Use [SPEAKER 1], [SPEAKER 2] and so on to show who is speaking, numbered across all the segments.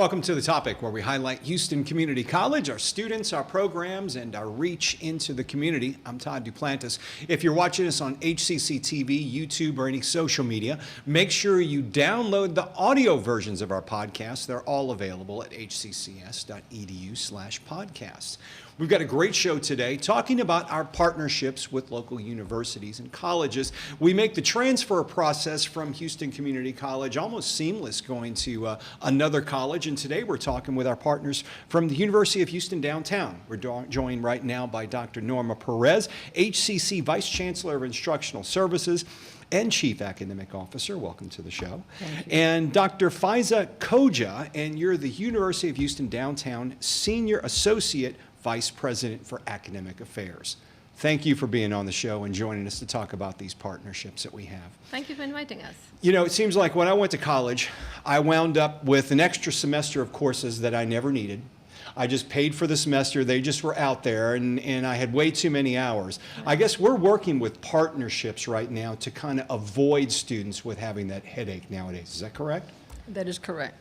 [SPEAKER 1] Welcome to The Topic, where we highlight Houston Community College, our students, our programs, and our reach into the community. I'm Todd Duplantis. If you're watching us on HCC TV, YouTube, or any social media, make sure you download the audio versions of our podcasts. They're all available at hccs.edu/podcasts. We've got a great show today talking about our partnerships with local universities and colleges. We make the transfer process from Houston Community College almost seamless going to another college. And today we're talking with our partners from the University of Houston downtown. We're joined right now by Dr. Norma Perez, HCC Vice Chancellor of Instructional Services and Chief Academic Officer. Welcome to the show. And Dr. Faiza Khoja, and you're the University of Houston downtown Senior Associate Vice President for Academic Affairs. Thank you for being on the show and joining us to talk about these partnerships that we have.
[SPEAKER 2] Thank you for inviting us.
[SPEAKER 1] You know, it seems like when I went to college, I wound up with an extra semester of courses that I never needed. I just paid for the semester. They just were out there, and I had way too many hours. Right. I guess we're working with partnerships right now to kind of avoid students with having that headache nowadays. Is that correct?
[SPEAKER 3] That is correct.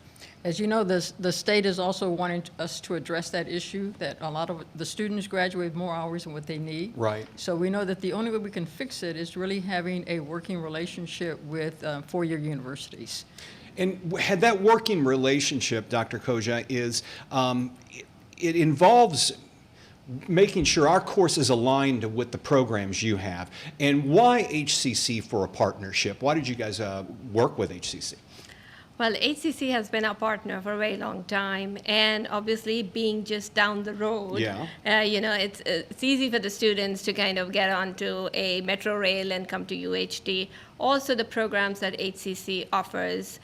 [SPEAKER 3] As you know, the state is also wanting us to address that issue, that a lot of the students graduate more hours than what they need.
[SPEAKER 1] Right.
[SPEAKER 3] So we know that the only way we can fix it is really having a working relationship with four-year universities.
[SPEAKER 1] And had that working relationship, Dr. Khoja, is it involves making sure our course is aligned with the programs you have. And why HCC for a partnership? Why did you guys work with HCC?
[SPEAKER 2] Well, HCC has been our partner for a very long time, and obviously being just down the road, you know, it's easy for the students to kind of get onto a metro rail and come to UHD. Also, the programs that HCC offers,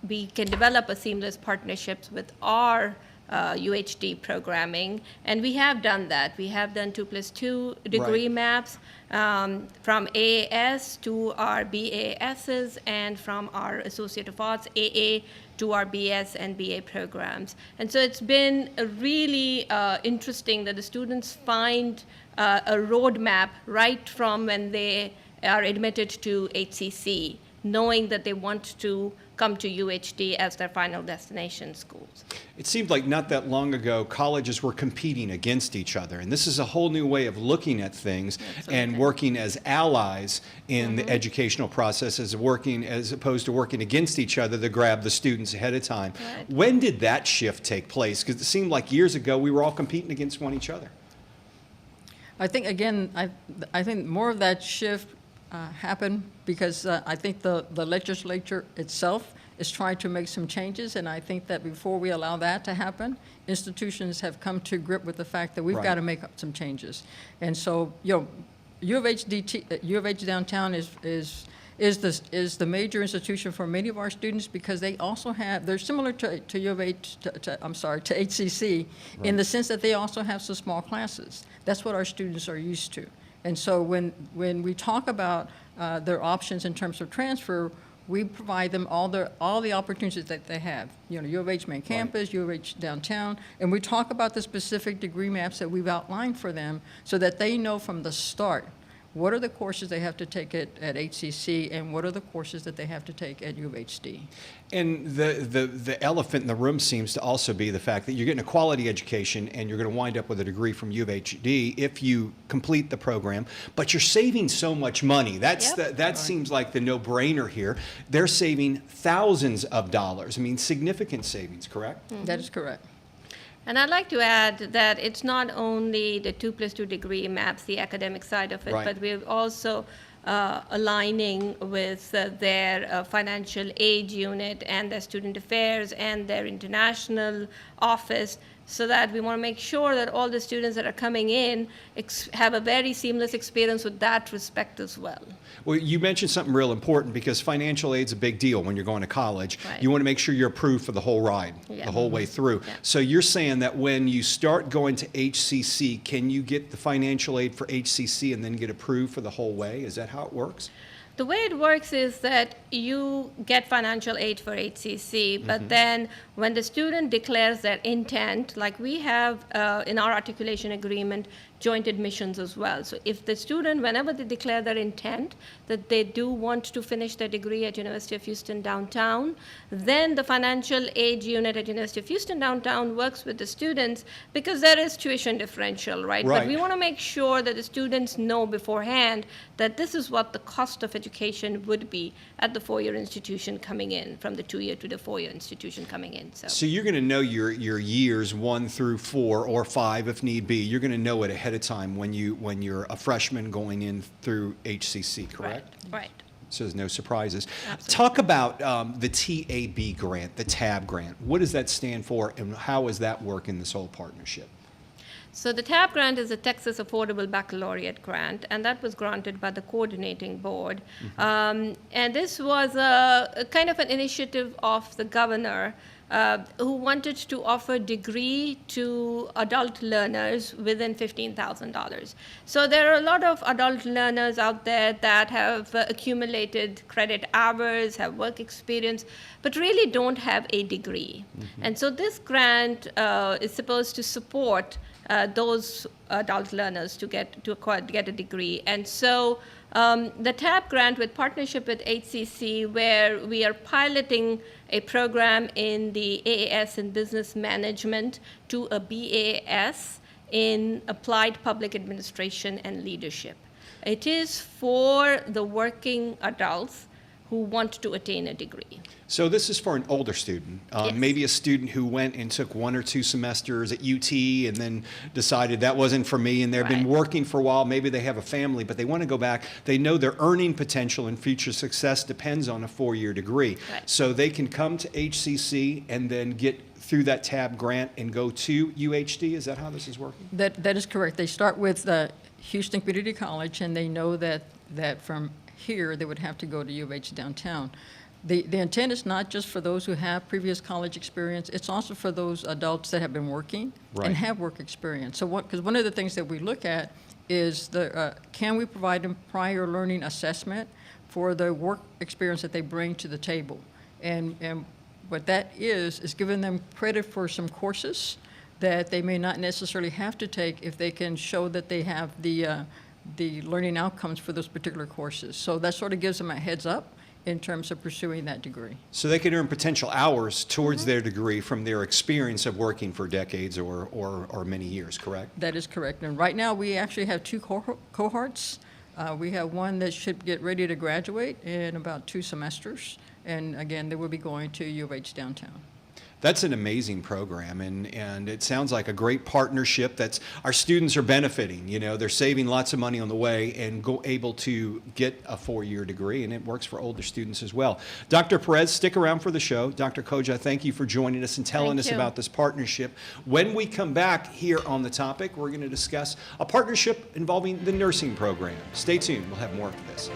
[SPEAKER 2] we can develop a seamless partnerships with our UHD programming, and we have done that. We have done 2+2 degree maps from AAS to our BASs, and from our Associate of Arts AA to our BS and BA programs. And so it's been really interesting that the students find a roadmap right from when they are admitted to HCC, knowing that they want to come to UHD as their final destination schools.
[SPEAKER 1] It seemed like not that long ago, colleges were competing against each other. And this is a whole new way of looking at things and working as allies in the educational process as opposed to working against each other to grab the students ahead of time.
[SPEAKER 2] Right.
[SPEAKER 1] When did that shift take place? Because it seemed like years ago we were all competing against one each other.
[SPEAKER 3] I think, again, I think more of that shift happen because I think the legislature itself is trying to make some changes, and I think that before we allow that to happen, institutions have come to grip with the fact that we've got to make some changes. And so, you know, U of H downtown is the major institution for many of our students because they also have, they're similar to U of H, to HCC, in the sense that they also have some small classes. That's what our students are used to. And so when we talk about their options in terms of transfer, we provide them all the opportunities that they have. You know, U of H main campus, U of H downtown, and we talk about the specific degree maps that we've outlined for them so that they know from the start what are the courses they have to take at HCC and what are the courses that they have to take at UHD.
[SPEAKER 1] And the elephant in the room seems to also be the fact that you're getting a quality education and you're going to wind up with a degree from UHD if you complete the program, but you're saving so much money. That seems like the no-brainer here. They're saving thousands of dollars. I mean, significant savings, correct?
[SPEAKER 3] Mm-hmm. That is correct.
[SPEAKER 2] And I'd like to add that it's not only the 2+2 degree maps, the academic side of it, but we're also aligning with their financial aid unit and their student affairs and their international office, so that we want to make sure that all the students that are coming in have a very seamless experience with that respect as well.
[SPEAKER 1] Well, you mentioned something real important because financial aid's a big deal when you're going to college.
[SPEAKER 2] Right.
[SPEAKER 1] You want to make sure you're approved for the whole ride, the whole way through.
[SPEAKER 2] Yeah.
[SPEAKER 1] So you're saying that when you start going to HCC, can you get the financial aid for HCC and then get approved for the whole way? Is that how it works?
[SPEAKER 2] The way it works is that you get financial aid for HCC, but then when the student declares their intent, like we have in our articulation agreement joint admissions as well. So if the student, whenever they declare their intent that they do want to finish their degree at University of Houston Downtown, then the financial aid unit at University of Houston Downtown works with the students, because there is tuition differential, right? But we want to make sure that the students know beforehand that this is what the cost of education would be at the four-year institution coming in, from the two-year to the four-year institution coming in.
[SPEAKER 1] So you're going to know your years 1 through 4 or 5 if need be. You're going to know it ahead of time when you're a freshman going in through HCC, correct?
[SPEAKER 2] Right.
[SPEAKER 1] So there's no surprises.
[SPEAKER 2] Absolutely.
[SPEAKER 1] Talk about the TAB grant, the TAB grant. What does that stand for, and how does that work in this whole partnership?
[SPEAKER 2] So the TAB grant is a Texas Affordable Baccalaureate grant, and that was granted by the coordinating board. And this was a kind of an initiative of the governor, who wanted to offer degree to adult learners within $15,000. So there are a lot of adult learners out there that have accumulated credit hours, have work experience, but really don't have a degree. And so this grant is supposed to support those adult learners to get a degree. And so the TAB grant, with partnership with HCC, where we are piloting a program in the AAS in business management to a BAS in applied public administration and leadership. It is for the working adults who want to attain a degree.
[SPEAKER 1] So this is for an older student,
[SPEAKER 2] Yes.
[SPEAKER 1] maybe a student who went and took 1 or 2 semesters at UT and then decided that wasn't for me, and they've been
[SPEAKER 2] Right.
[SPEAKER 1] working for a while. Maybe they have a family, but they want to go back. They know their earning potential and future success depends on a 4-year degree.
[SPEAKER 2] Right.
[SPEAKER 1] So they can come to HCC and then get through that TAB grant and go to UHD. Is that how this is working?
[SPEAKER 3] That is correct. They start with Houston Community College, and they know that from here they would have to go to UH Downtown. The intent is not just for those who have previous college experience, it's also for those adults that have been working
[SPEAKER 1] Right.
[SPEAKER 3] and have work experience. So because one of the things that we look at is can we provide them prior learning assessment for the work experience that they bring to the table? And what that is giving them credit for some courses that they may not necessarily have to take if they can show that they have the learning outcomes for those particular courses. So that sort of gives them a heads up in terms of pursuing that degree.
[SPEAKER 1] So they can earn potential hours towards their degree from their experience of working for decades or many years, correct?
[SPEAKER 3] That is correct. And right now, we actually have 2 cohorts. We have one that should get ready to graduate in about 2 semesters. And again, they will be going to UH Downtown.
[SPEAKER 1] That's an amazing program, and it sounds like a great partnership that's our students are benefiting. You know, they're saving lots of money on the way and able to get a 4-year degree, and it works for older students as well. Dr. Perez, stick around for the show. Dr. Khoja, thank you for joining us and telling us about this partnership. When we come back here on the topic, we're going to discuss a partnership involving the nursing program. Stay tuned. We'll have more after this.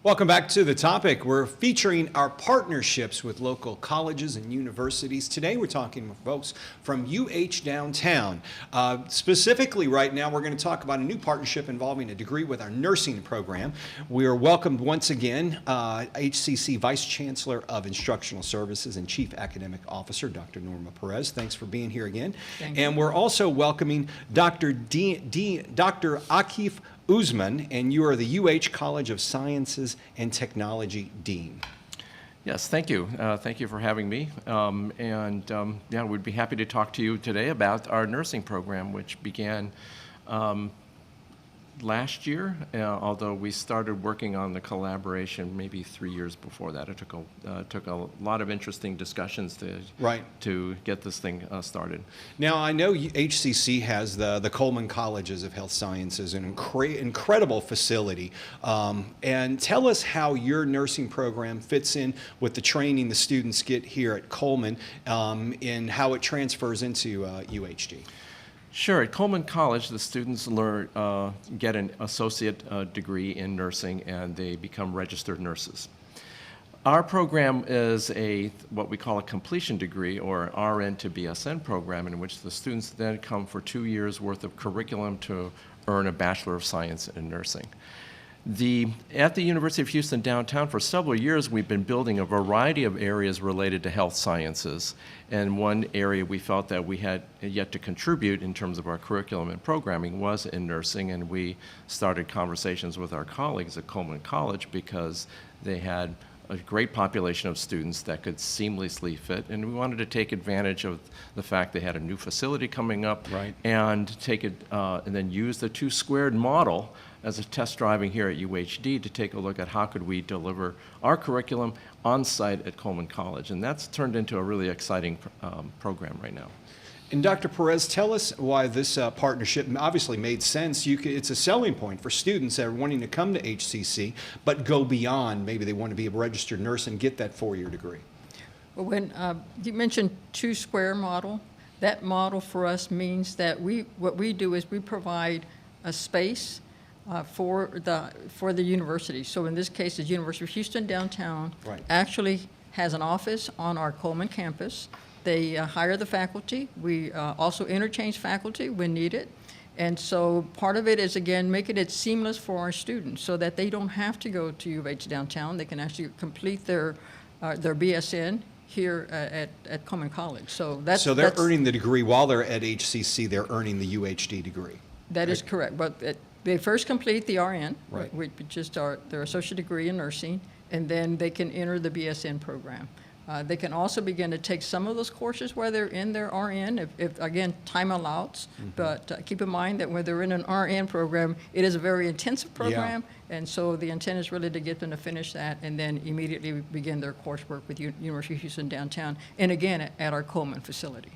[SPEAKER 1] Welcome back to the topic. We're featuring our partnerships with local colleges and universities. Today we're talking with folks from UH Downtown. Specifically right now we're going to talk about a new partnership involving a degree with our nursing program. We are welcomed once again HCC Vice Chancellor of Instructional Services and Chief Academic Officer, Dr. Norma Perez. Thanks for being here again.
[SPEAKER 3] Thank you.
[SPEAKER 1] And we're also welcoming Dr. Akif Uzman, and you are the UH College of Sciences and Technology Dean.
[SPEAKER 4] Yes, thank you. Thank you for having me. Yeah, we'd be happy to talk to you today about our nursing program, which began last year, although we started working on the collaboration maybe 3 years before that. It took a lot of interesting discussions to get this thing started.
[SPEAKER 1] Now, I know HCC has the Coleman Colleges of Health Sciences, an incredible facility. And tell us how your nursing program fits in with the training the students get here at Coleman, and how it transfers into UHD.
[SPEAKER 4] Sure. At Coleman College, the students get an associate degree in nursing, and they become registered nurses. Our program is what we call a completion degree, or RN to BSN program, in which the students then come for 2 years' worth of curriculum to earn a Bachelor of Science in Nursing. At the University of Houston downtown, for several years, we've been building a variety of areas related to health sciences. And one area we felt that we had yet to contribute in terms of our curriculum and programming was in nursing. And we started conversations with our colleagues at Coleman College because they had a great population of students that could seamlessly fit. And we wanted to take advantage of the fact they had a new facility coming up, and and then use the 2 squared model as a test driving here at UHD to take a look at how could we deliver our curriculum on site at Coleman College. And that's turned into a really exciting program right now.
[SPEAKER 1] And Dr. Perez, tell us why this partnership obviously made sense. It's a selling point for students that are wanting to come to HCC, but go beyond. Maybe they want to be a registered nurse and get that 4-year degree.
[SPEAKER 3] Well, when you mentioned 2 square model, that model for us means that what we do is we provide a space for the university. So in this case, the University of Houston downtown actually has an office on our Coleman campus. They hire the faculty. We also interchange faculty when needed. And so part of it is, again, making it seamless for our students so that they don't have to go to U of H downtown. They can actually complete their BSN here at Coleman College. So
[SPEAKER 1] they're earning the degree while they're at HCC. They're earning the UHD degree.
[SPEAKER 3] That is correct. But they first complete the RN, which is their associate degree in nursing, and then they can enter the BSN program. They can also begin to take some of those courses while they're in their RN, if again, time allows. But keep in mind that when they're in an RN program, it is a very intensive program, and so the intent is really to get them to finish that and then immediately begin their coursework with University of Houston downtown, and again, at our Coleman facility.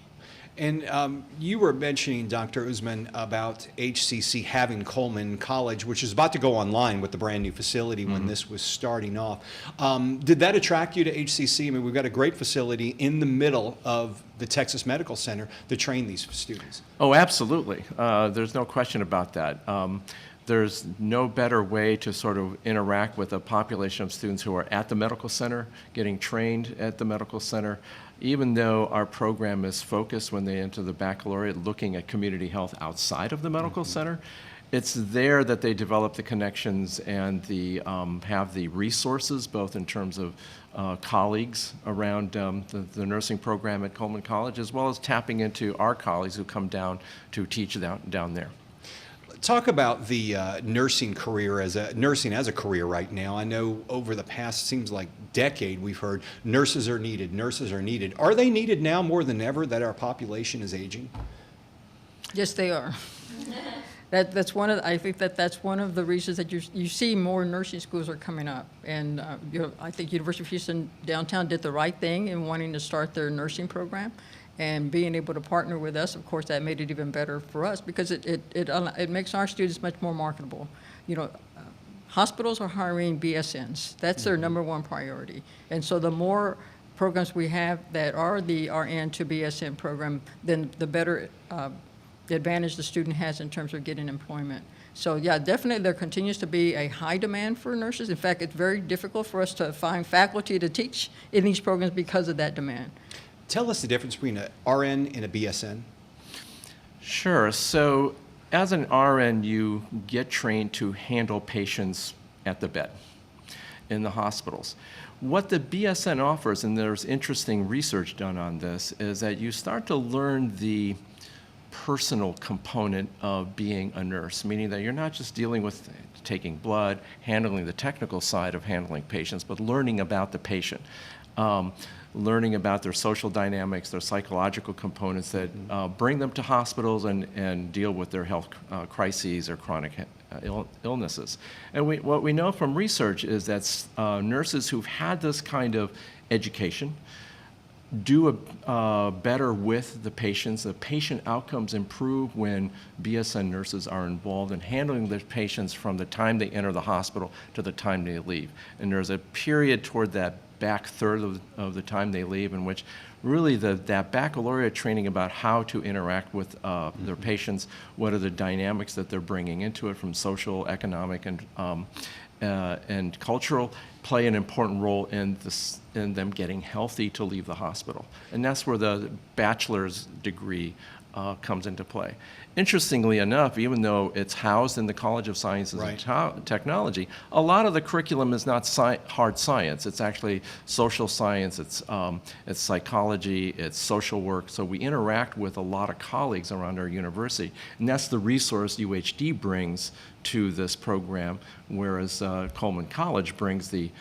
[SPEAKER 1] And you were mentioning, Dr. Uzman, about HCC having Coleman College, which is about to go online with the brand new facility when this was starting off. Did that attract you to HCC? I mean, we've got a great facility in the middle of the Texas Medical Center to train these students.
[SPEAKER 4] Oh, absolutely. There's no question about that. There's no better way to sort of interact with a population of students who are at the medical center, getting trained at the medical center. Even though our program is focused when they enter the baccalaureate looking at community health outside of the medical center, it's there that they develop the connections and have the resources, both in terms of colleagues around the nursing program at Coleman College, as well as tapping into our colleagues who come down to teach down there.
[SPEAKER 1] Talk about the nursing as a career right now. I know over the past, seems like decade, we've heard nurses are needed, nurses are needed. Are they needed now more than ever that our population is aging?
[SPEAKER 3] Yes, they are. I think that's one of the reasons that you see more nursing schools are coming up. And I think University of Houston downtown did the right thing in wanting to start their nursing program. And being able to partner with us, of course, that made it even better for us because it makes our students much more marketable. Hospitals are hiring BSNs. That's their number one priority. And so the more programs we have that are the RN to BSN program, then the better advantage the student has in terms of getting employment. So yeah, definitely there continues to be a high demand for nurses. In fact, it's very difficult for us to find faculty to teach in these programs because of that demand.
[SPEAKER 1] Tell us the difference between an RN and a BSN.
[SPEAKER 4] Sure. So as an RN, you get trained to handle patients at the bed in the hospitals. What the BSN offers, and there's interesting research done on this, is that you start to learn the personal component of being a nurse, meaning that you're not just dealing with taking blood, handling the technical side of handling patients, but learning about the patient. Learning about their social dynamics, their psychological components that bring them to hospitals and deal with their health crises or chronic illnesses. And what we know from research is that nurses who've had this kind of education do better with the patients. The patient outcomes improve when BSN nurses are involved in handling the patients from the time they enter the hospital to the time they leave. And there's a period toward that back third of the time they leave in which really that baccalaureate training about how to interact with their patients, what are the dynamics that they're bringing into it from social, economic, and cultural, play an important role in them getting healthy to leave the hospital. And that's where the bachelor's degree comes into play. Interestingly enough, even though it's housed in the College of Sciences and Technology, a lot of the curriculum is not hard science. It's actually social science, it's psychology, it's social work. So we interact with a lot of colleagues around our university. And that's the resource UHD brings to this program, whereas Coleman College brings the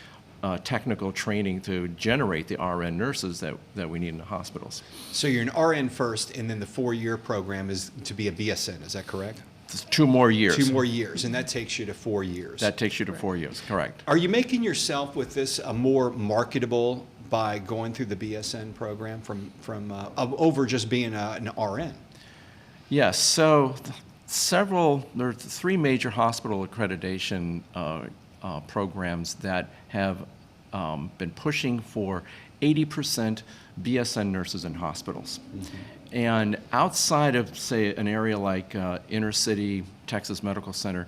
[SPEAKER 4] technical training to generate the RN nurses that we need in the hospitals.
[SPEAKER 1] So you're an RN first, and then the 4-year program is to be a BSN, is that correct?
[SPEAKER 4] It's 2 more years.
[SPEAKER 1] 2 more years, and that takes you to 4 years.
[SPEAKER 4] That takes you to 4 years, correct.
[SPEAKER 1] Are you making yourself with this more marketable by going through the BSN program from over just being an RN?
[SPEAKER 4] Yes, so there are 3 major hospital accreditation programs that have been pushing for 80% BSN nurses in hospitals. Mm-hmm. And outside of, say, an area like inner city Texas Medical Center,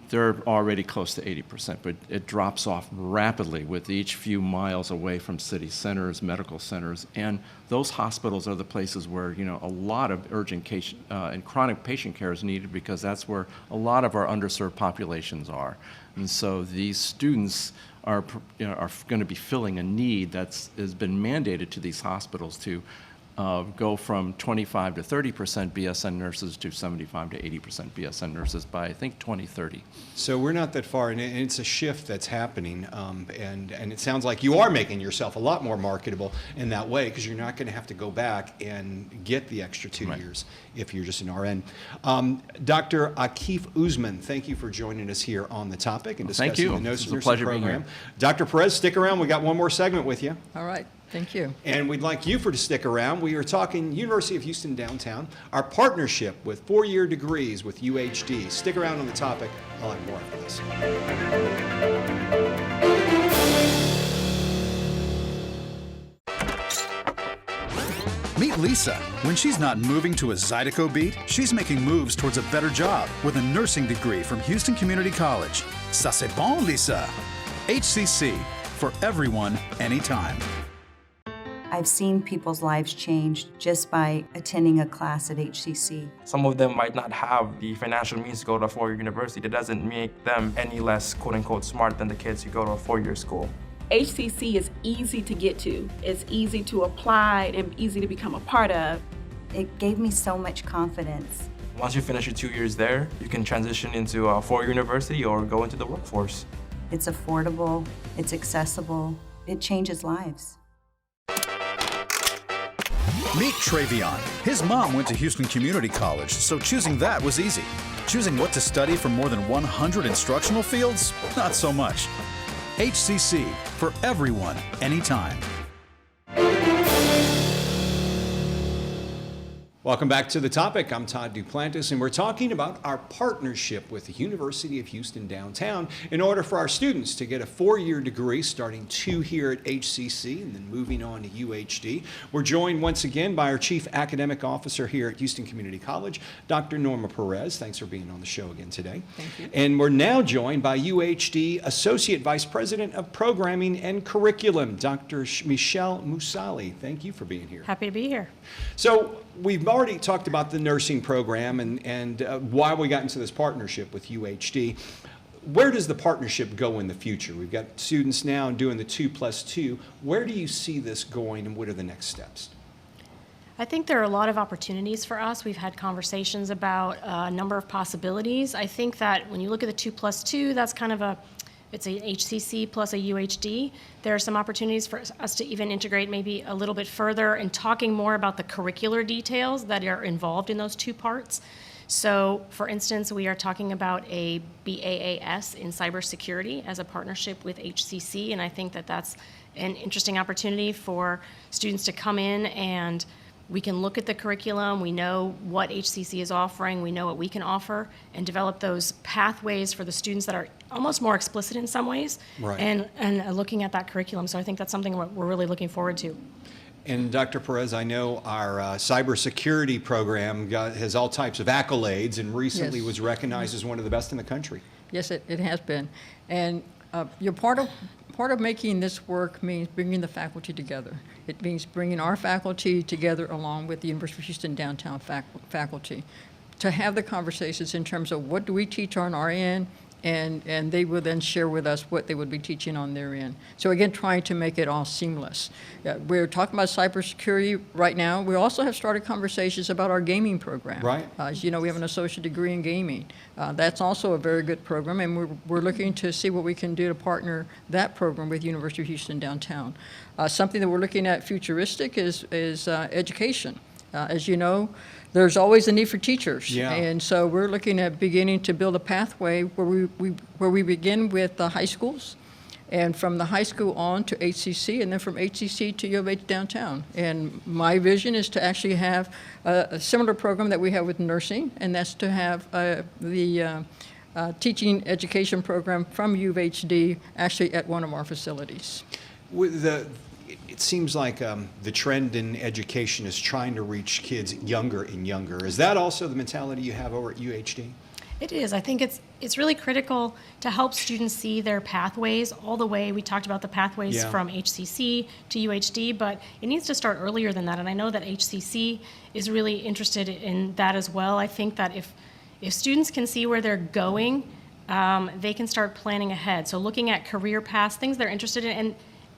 [SPEAKER 4] they're already close to 80%, but it drops off rapidly with each few miles away from city centers, medical centers, and those hospitals are the places where a lot of urgent case and chronic patient care is needed because that's where a lot of our underserved populations are. And so these students are going to be filling a need that has been mandated to these hospitals to go from 25 to 30% BSN nurses to 75 to 80% BSN nurses by, I think, 2030.
[SPEAKER 1] So we're not that far, and it's a shift that's happening, and it sounds like you are making yourself a lot more marketable in that way because you're not going to have to go back and get the extra 2 years if you're just an RN. Dr. Akif Uzman, thank you for joining us here on the topic and discussing the nursing program. Dr. Perez, stick around. We got one more segment with you.
[SPEAKER 3] All right. Thank you.
[SPEAKER 1] And we'd like you to stick around. We are talking University of Houston Downtown, our partnership with 4-year degrees with UHD. Stick around on the topic. I'll have more after this.
[SPEAKER 5] Meet Lisa. When she's not moving to a Zydeco beat, she's making moves towards a better job with a nursing degree from Houston Community College. Ça c'est bon, Lisa. HCC, for everyone, anytime.
[SPEAKER 6] I've seen people's lives change just by attending a class at HCC.
[SPEAKER 7] Some of them might not have the financial means to go to a 4-year university. That doesn't make them any less quote-unquote smart than the kids who go to a 4-year school.
[SPEAKER 8] HCC is easy to get to. It's easy to apply and easy to become a part of.
[SPEAKER 6] It gave me so much confidence.
[SPEAKER 7] Once you finish your 2 years there, you can transition into a 4-year university or go into the workforce.
[SPEAKER 6] It's affordable, it's accessible, it changes lives.
[SPEAKER 5] Meet Travion. His mom went to Houston Community College, so choosing that was easy. Choosing what to study from more than 100 instructional fields? Not so much. HCC, for everyone, anytime.
[SPEAKER 1] Welcome back to the topic. I'm Todd Duplantis, and we're talking about our partnership with the University of Houston Downtown in order for our students to get a 4-year degree, starting 2 here at HCC and then moving on to UHD. We're joined once again by our Chief Academic Officer here at Houston Community College, Dr. Norma Perez. Thanks for being on the show again today.
[SPEAKER 3] Thank you.
[SPEAKER 1] And we're now joined by UHD Associate Vice President of Programming and Curriculum, Dr. Michelle Moosally. Thank you for being here.
[SPEAKER 2] Happy to be here.
[SPEAKER 1] So we've already talked about the nursing program and why we got into this partnership with UHD. Where does the partnership go in the future? We've got students now doing the 2+2. Where do you see this going, and what are the next steps?
[SPEAKER 9] I think there are a lot of opportunities for us. We've had conversations about a number of possibilities. I think that when you look at the 2+2, that's kind of it's a HCC plus a UHD. There are some opportunities for us to even integrate maybe a little bit further in talking more about the curricular details that are involved in those two parts. So, for instance, we are talking about a BAAS in cybersecurity as a partnership with HCC, and I think that that's an interesting opportunity for students to come in and we can look at the curriculum, we know what HCC is offering, we know what we can offer, and develop those pathways for the students that are almost more explicit in some ways,
[SPEAKER 1] right.
[SPEAKER 9] and looking at that curriculum. So I think that's something we're really looking forward to.
[SPEAKER 1] And Dr. Perez, I know our cybersecurity program has all types of accolades and recently
[SPEAKER 3] Yes.
[SPEAKER 1] was recognized as one of the best in the country.
[SPEAKER 3] Yes, it has been. And you're part of making this work means bringing the faculty together. It means bringing our faculty together along with the University of Houston downtown faculty to have the conversations in terms of what do we teach on our end, and they will then share with us what they would be teaching on their end. So again, trying to make it all seamless. We're talking about cybersecurity right now. We also have started conversations about our gaming program.
[SPEAKER 1] Right.
[SPEAKER 3] As you know, we have an associate degree in gaming. That's also a very good program, and we're looking to see what we can do to partner that program with University of Houston downtown. Something that we're looking at futuristic is education. As you know, there's always a need for teachers.
[SPEAKER 1] Yeah.
[SPEAKER 3] And so we're looking at beginning to build a pathway where we begin with the high schools, and from the high school on to HCC, and then from HCC to U of H downtown. And my vision is to actually have a similar program that we have with nursing, and that's to have the teaching education program from U of HD actually at one of our facilities.
[SPEAKER 1] It seems like the trend in education is trying to reach kids younger and younger. Is that also the mentality you have over at UHD?
[SPEAKER 9] It is. I think it's really critical to help students see their pathways all the way. We talked about the pathways from HCC to UHD, but it needs to start earlier than that. And I know that HCC is really interested in that as well. I think that if students can see where they're going, they can start planning ahead. So looking at career paths, things they're interested in,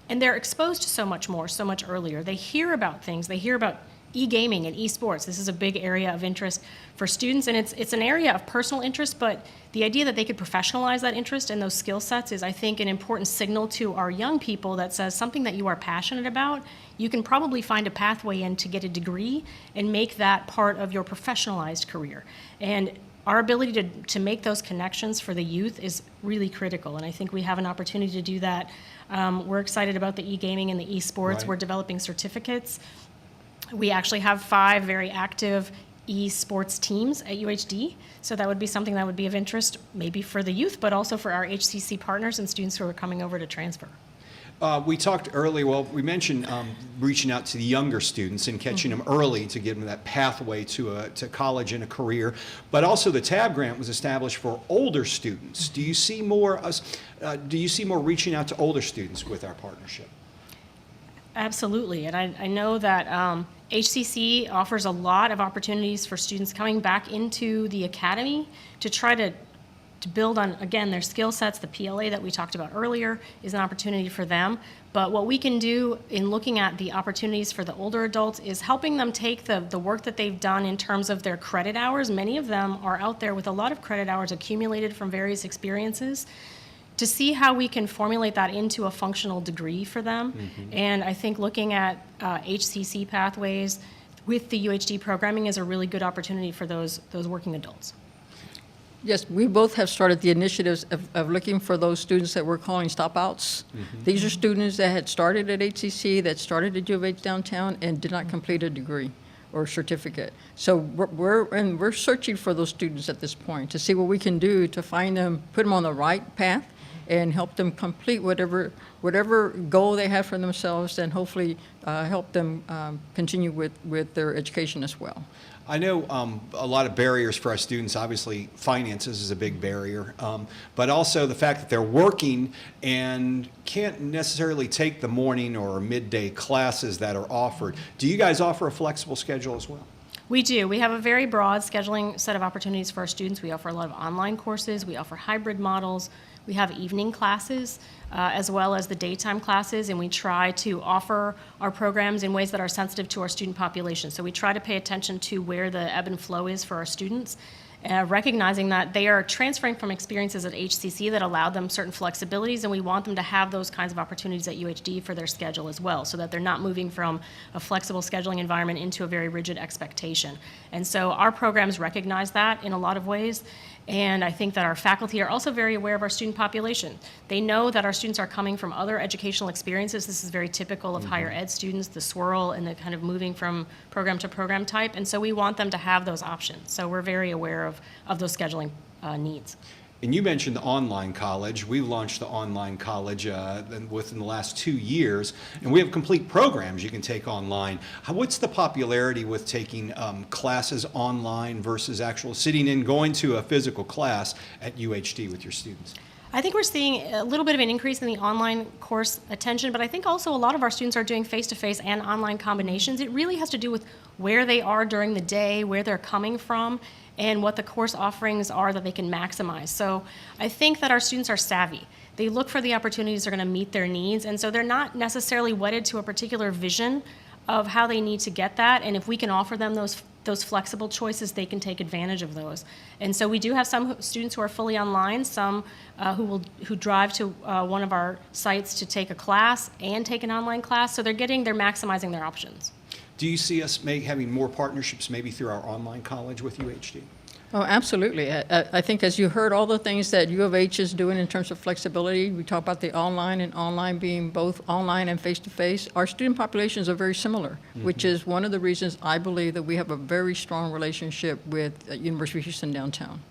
[SPEAKER 9] and they're exposed to so much more, so much earlier. They hear about things. They hear about e-gaming and e-sports. This is a big area of interest for students, and it's an area of personal interest, but the idea that they could professionalize that interest and those skill sets is, I think, an important signal to our young people that says something that you are passionate about, you can probably find a pathway in to get a degree and make that part of your professionalized career. And our ability to make those connections for the youth is really critical, and I think we have an opportunity to do that. We're excited about the e-gaming and the e-sports.
[SPEAKER 1] Right.
[SPEAKER 9] We're developing certificates. We actually have 5 very active e-sports teams at UHD, so that would be something that would be of interest maybe for the youth, but also for our HCC partners and students who are coming over to transfer.
[SPEAKER 1] We talked earlier, we mentioned reaching out to the younger students and catching them early to give them that pathway to college and a career, but also the TAB grant was established for older students. Do you see more reaching out to older students with our partnership?
[SPEAKER 9] Absolutely, and I know that HCC offers a lot of opportunities for students coming back into the academy to try to build on, again, their skill sets. The PLA that we talked about earlier is an opportunity for them. But what we can do in looking at the opportunities for the older adults is helping them take the work that they've done in terms of their credit hours. Many of them are out there with a lot of credit hours accumulated from various experiences, to see how we can formulate that into a functional degree for them. And I think looking at HCC pathways with the UHD programming is a really good opportunity for those working adults.
[SPEAKER 3] Yes, we both have started the initiatives of looking for those students that we're calling stop-outs. These are students that had started at HCC, that started at U of H downtown, and did not complete a degree or certificate. So we're searching for those students at this point to see what we can do to find them, put them on the right path, and help them complete whatever goal they have for themselves, and hopefully help them continue with their education as well.
[SPEAKER 1] I know a lot of barriers for our students. Obviously, finances is a big barrier, but also the fact that they're working and can't necessarily take the morning or midday classes that are offered. Do you guys offer a flexible schedule as well?
[SPEAKER 9] We do. We have a very broad scheduling set of opportunities for our students. We offer a lot of online courses. We offer hybrid models. We have evening classes as well as the daytime classes, and we try to offer our programs in ways that are sensitive to our student population. So we try to pay attention to where the ebb and flow is for our students, recognizing that they are transferring from experiences at HCC that allow them certain flexibilities, and we want them to have those kinds of opportunities at UHD for their schedule as well, so that they're not moving from a flexible scheduling environment into a very rigid expectation. And so our programs recognize that in a lot of ways, and I think that our faculty are also very aware of our student population. They know that our students are coming from other educational experiences. This is very typical of higher ed students, the swirl and the kind of moving from program to program type, and so we want them to have those options. So we're very aware of those scheduling needs.
[SPEAKER 1] And you mentioned the online college. We've launched the online college within the last 2 years, and we have complete programs you can take online. What's the popularity with taking classes online versus actual sitting in, going to a physical class at UHD with your students?
[SPEAKER 9] I think we're seeing a little bit of an increase in the online course attention, but I think also a lot of our students are doing face-to-face and online combinations. It really has to do with where they are during the day, where they're coming from, and what the course offerings are that they can maximize. So I think that our students are savvy. They look for the opportunities that are going to meet their needs, and so they're not necessarily wedded to a particular vision of how they need to get that, and if we can offer them those flexible choices, they can take advantage of those. And so we do have some students who are fully online, some who drive to one of our sites to take a class and take an online class, so they're maximizing their options.
[SPEAKER 1] Do you see us having more partnerships maybe through our online college with UHD?
[SPEAKER 3] Oh, absolutely. I think as you heard all the things that U of H is doing in terms of flexibility, we talk about the online and online being both online and face-to-face. Our student populations are very similar, which is one of the reasons I believe that we have a very strong relationship with University of Houston downtown.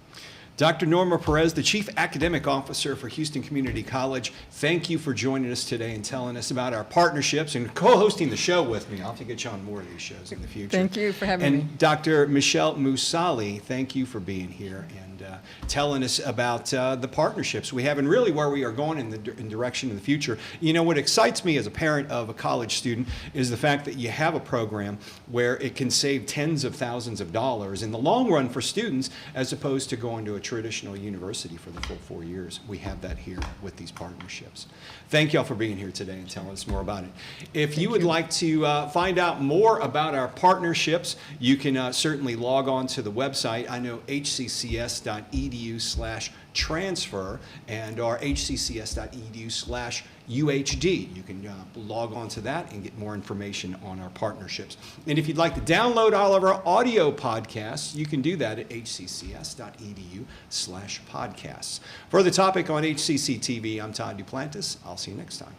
[SPEAKER 1] Dr. Norma Perez, the Chief Academic Officer for Houston Community College, thank you for joining us today and telling us about our partnerships and co-hosting the show with me. I'll have to get you on more of these shows in the future.
[SPEAKER 3] Thank you for having me.
[SPEAKER 1] And Dr. Michelle Moosally, thank you for being here and telling us about the partnerships we have and really where we are going in direction in the future. You know, what excites me as a parent of a college student is the fact that you have a program where it can save tens of thousands of dollars in the long run for students as opposed to going to a traditional university for the full 4 years. We have that here with these partnerships. Thank you all for being here today and telling us more about it. If you would like to find out more about our partnerships, you can certainly log on to the website. I know hccs.edu/transfer and our hccs.edu/UHD. You can log on to that and get more information on our partnerships. And if you'd like to download all of our audio podcasts, you can do that at hccs.edu/podcasts. For the topic on HCC TV, I'm Todd Duplantis. I'll see you next time.